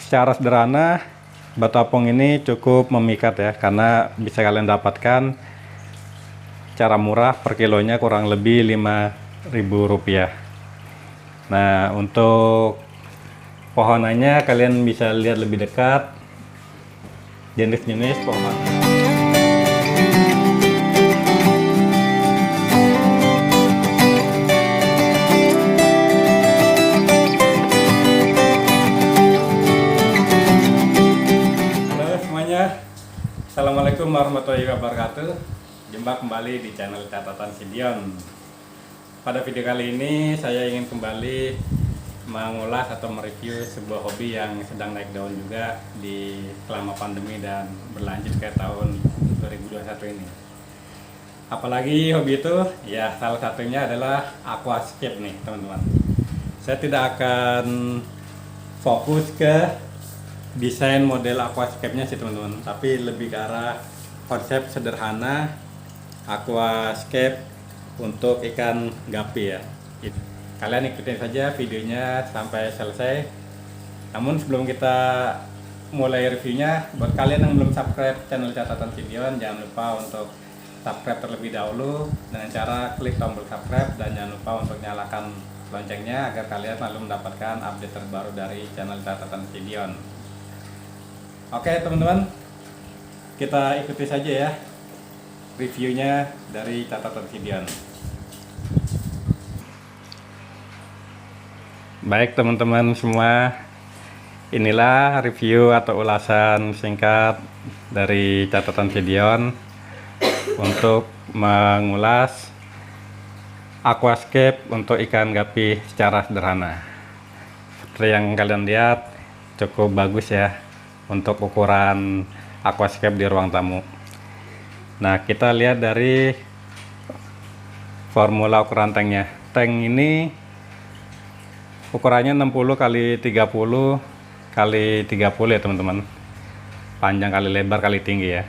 Secara sederhana, batu apung ini cukup memikat ya, karena bisa kalian dapatkan secara murah per kilonya kurang lebih Rp5.000. Nah, untuk pohonannya kalian bisa lihat lebih dekat jenis-jenis pohon. Assalamualaikum warahmatullahi wabarakatuh. Jumpa kembali di channel Catatan Sidion. Pada video kali ini saya ingin kembali mengulas atau mereview sebuah hobi yang sedang naik daun juga selama pandemi dan berlanjut ke tahun 2021 ini. Apalagi hobi itu ya, salah satunya adalah aquascape nih teman-teman. Saya tidak akan fokus ke desain model aquascape-nya sih teman-teman, tapi lebih ke arah konsep sederhana aquascape untuk ikan gapi ya. Kalian ikutin saja videonya sampai selesai. Namun sebelum kita mulai reviewnya, buat kalian yang belum subscribe channel Catatan Sidion, jangan lupa untuk subscribe terlebih dahulu dengan cara klik tombol subscribe, dan jangan lupa untuk nyalakan loncengnya agar kalian selalu mendapatkan update terbaru dari channel Catatan Sidion. Oke teman-teman, kita ikuti saja ya reviewnya dari Catatan Sidion. Baik teman-teman semua, inilah review atau ulasan singkat dari Catatan Sidion untuk mengulas aquascape untuk ikan gapi secara sederhana. Seperti yang kalian lihat, cukup bagus ya untuk ukuran aquascape di ruang tamu. Nah, kita lihat dari formula ukuran tanknya. Tank ini ukurannya 60 x 30 x 30 ya teman-teman. Panjang kali lebar kali tinggi ya.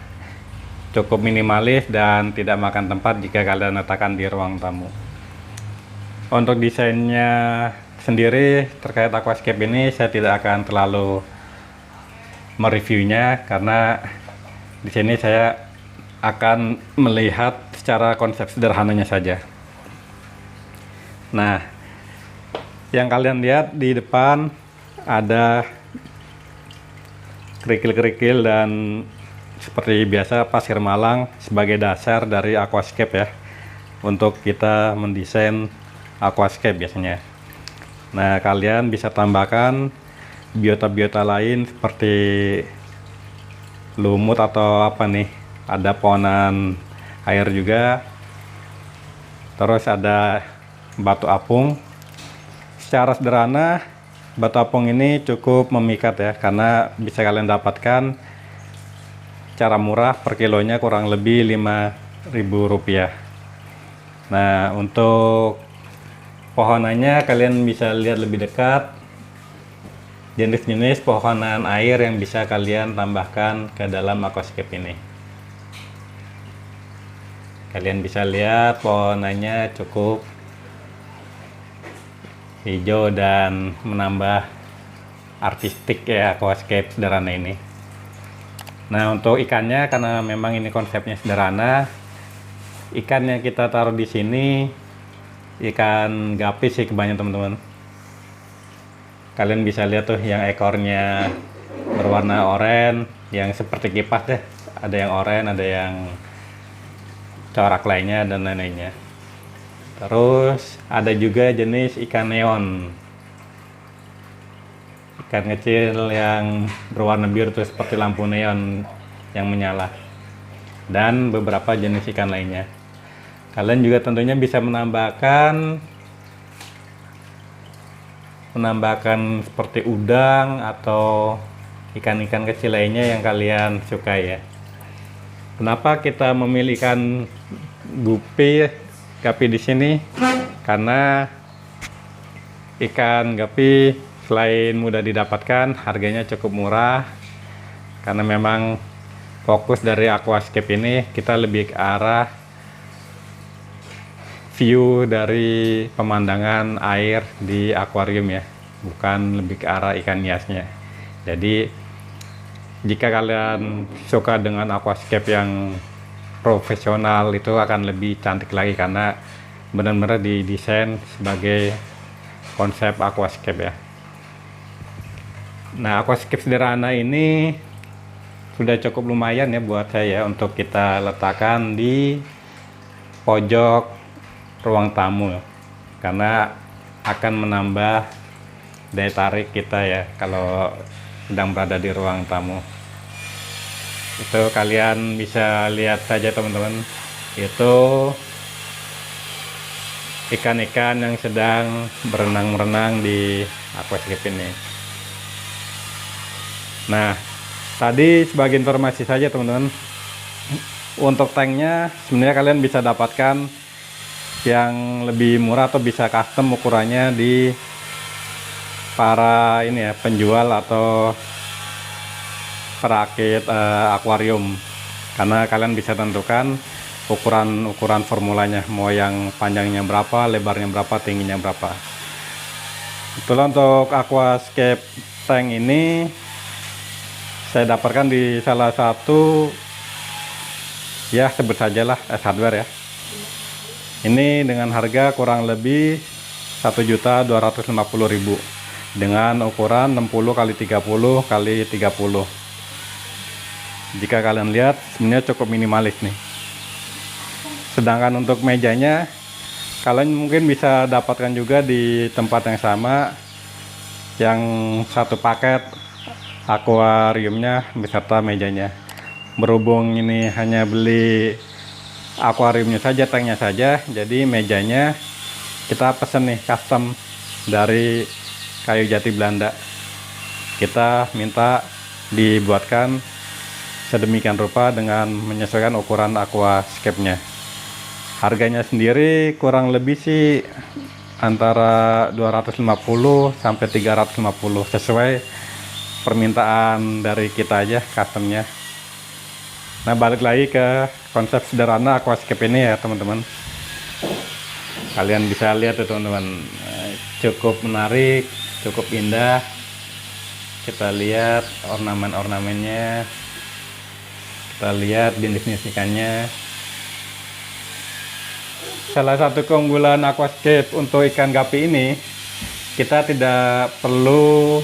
Cukup minimalis dan tidak makan tempat jika kalian letakkan di ruang tamu. Untuk desainnya sendiri terkait aquascape ini saya tidak akan terlalu mereviewnya, karena di sini saya akan melihat secara konsep sederhananya saja. Nah, yang kalian lihat di depan ada kerikil-kerikil dan seperti biasa pasir malang sebagai dasar dari aquascape ya, untuk kita mendesain aquascape biasanya. Nah, kalian bisa tambahkan biota-biota lain seperti lumut atau apa nih, ada pohonan air juga, terus ada batu apung. Secara sederhana, batu apung ini cukup memikat ya, karena bisa kalian dapatkan secara murah per kilonya kurang lebih Rp5.000. Nah, untuk pohonannya kalian bisa lihat lebih dekat jenis-jenis pohonan air yang bisa kalian tambahkan ke dalam aquascape ini. Kalian bisa lihat pohonannya cukup hijau dan menambah artistik ya aquascape sederhana ini. Nah, untuk ikannya, karena memang ini konsepnya sederhana, ikan yang kita taruh di sini ikan gapi sih kebanyakan teman-teman. Kalian bisa lihat tuh yang ekornya berwarna oranye, yang seperti kipas deh. Ada yang oranye, ada yang corak lainnya dan lain-lainnya. Terus ada juga jenis ikan neon, ikan kecil yang berwarna biru tuh seperti lampu neon yang menyala, dan beberapa jenis ikan lainnya. Kalian juga tentunya bisa menambahkan seperti udang atau ikan-ikan kecil lainnya yang kalian suka ya. Kenapa kita memilih ikan gapi di sini? Karena ikan gapi selain mudah didapatkan, harganya cukup murah. Karena memang fokus dari aquascape ini kita lebih ke arah view dari pemandangan air di akuarium ya, bukan lebih ke arah ikan hiasnya. Jadi jika kalian suka dengan aquascape yang profesional, itu akan lebih cantik lagi karena benar-benar didesain sebagai konsep aquascape ya. Nah, aquascape sederhana ini sudah cukup lumayan ya buat saya untuk kita letakkan di pojok ruang tamu, karena akan menambah daya tarik kita ya kalau sedang berada di ruang tamu. Itu kalian bisa lihat saja teman-teman, itu ikan-ikan yang sedang berenang-renang di aquascape ini. Nah, tadi sebagai informasi saja teman-teman, untuk tanknya sebenarnya kalian bisa dapatkan yang lebih murah atau bisa custom ukurannya di para ini ya, penjual atau perakit akuarium, karena kalian bisa tentukan ukuran formulanya, mau yang panjangnya berapa, lebarnya berapa, tingginya berapa. Itulah untuk aquascape tank ini saya dapatkan di salah satu, ya sebut sajalah S Hardware ya. Ini dengan harga kurang lebih 1.250.000 dengan ukuran 60 x 30 x 30. Jika kalian lihat sebenarnya cukup minimalis nih. Sedangkan untuk mejanya kalian mungkin bisa dapatkan juga di tempat yang sama, yang satu paket akuariumnya beserta mejanya. Berhubung ini hanya beli akuariumnya saja, tanknya saja, jadi mejanya kita pesen nih custom dari kayu jati Belanda. Kita minta dibuatkan sedemikian rupa dengan menyesuaikan ukuran aquascape-nya. Harganya sendiri kurang lebih sih antara 250 sampai 350 sesuai permintaan dari kita aja customnya. Nah, balik lagi ke konsep sederhana aquascape ini ya teman-teman. Kalian bisa lihat tuh teman-teman, cukup menarik, cukup indah. Kita lihat ornamen-ornamennya, kita lihat jenis-jenis ikannya. Salah satu keunggulan aquascape untuk ikan gapi ini, kita tidak perlu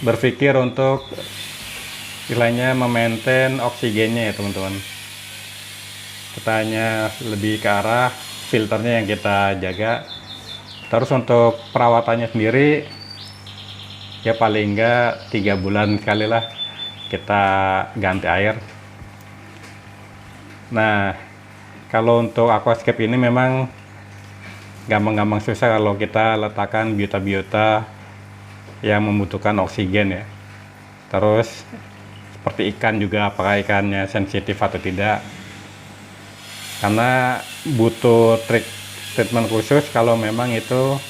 berpikir untuk istilahnya memaintain oksigennya ya teman-teman. Kita hanya lebih ke arah filternya yang kita jaga. Terus untuk perawatannya sendiri ya paling enggak 3 bulan sekali lah kita ganti air. Nah, kalau untuk aquascape ini memang gampang-gampang susah kalau kita letakkan biota-biota yang membutuhkan oksigen ya. Terus seperti ikan juga, apakah ikannya sensitif atau tidak, karena butuh treatment khusus kalau memang itu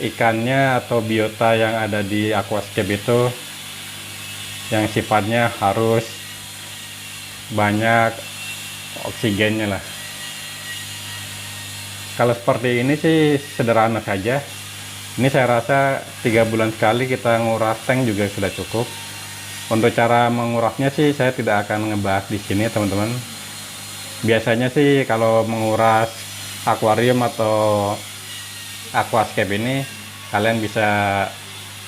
ikannya atau biota yang ada di aquascape itu yang sifatnya harus banyak oksigennya lah. Kalau seperti ini sih sederhana saja. Ini saya rasa 3 bulan sekali kita nguras tank juga sudah cukup. Untuk cara mengurasnya sih saya tidak akan ngebahas di sini teman-teman. Biasanya sih kalau menguras akuarium atau aquascape ini kalian bisa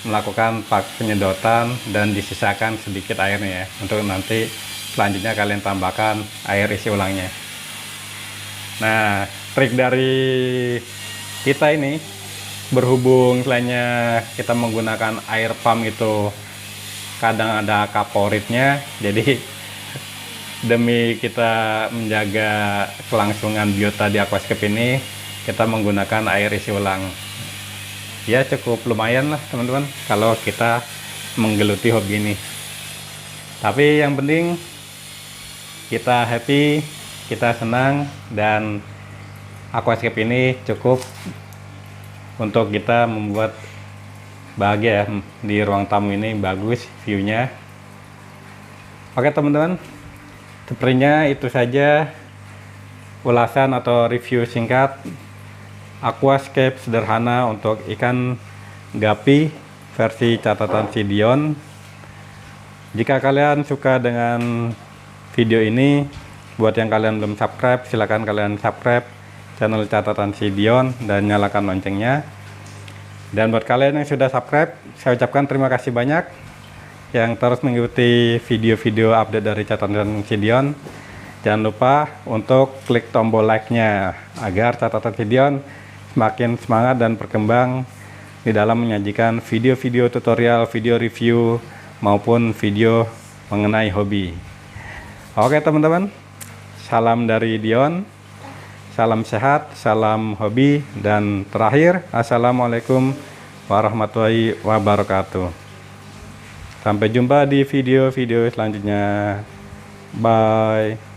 melakukan penyedotan dan disisakan sedikit airnya ya, untuk nanti selanjutnya kalian tambahkan air isi ulangnya. Nah, trik dari kita ini, berhubung selainnya kita menggunakan air pump itu kadang ada kaporitnya, jadi demi kita menjaga kelangsungan biota di aquascape ini kita menggunakan air isi ulang. Ya cukup lumayan lah teman-teman kalau kita menggeluti hobi ini. Tapi yang penting kita happy, kita senang, dan aquascape ini cukup untuk kita membuat bahagia ya, di ruang tamu ini bagus view-nya. Oke teman-teman, sepertinya itu saja ulasan atau review singkat aquascape sederhana untuk ikan gapi versi catatan si Dion. Jika kalian suka dengan video ini, buat yang kalian belum subscribe, silahkan kalian subscribe channel catatan si Dion dan nyalakan loncengnya. Dan buat kalian yang sudah subscribe, saya ucapkan terima kasih banyak yang terus mengikuti video-video update dari catatan si Dion. Jangan lupa untuk klik tombol like-nya agar catatan si Dion semakin semangat dan berkembang di dalam menyajikan video-video tutorial, video review maupun video mengenai hobi. Oke teman-teman, salam dari Dion, salam sehat, salam hobi, dan terakhir assalamualaikum warahmatullahi wabarakatuh. Sampai jumpa di video-video selanjutnya. Bye.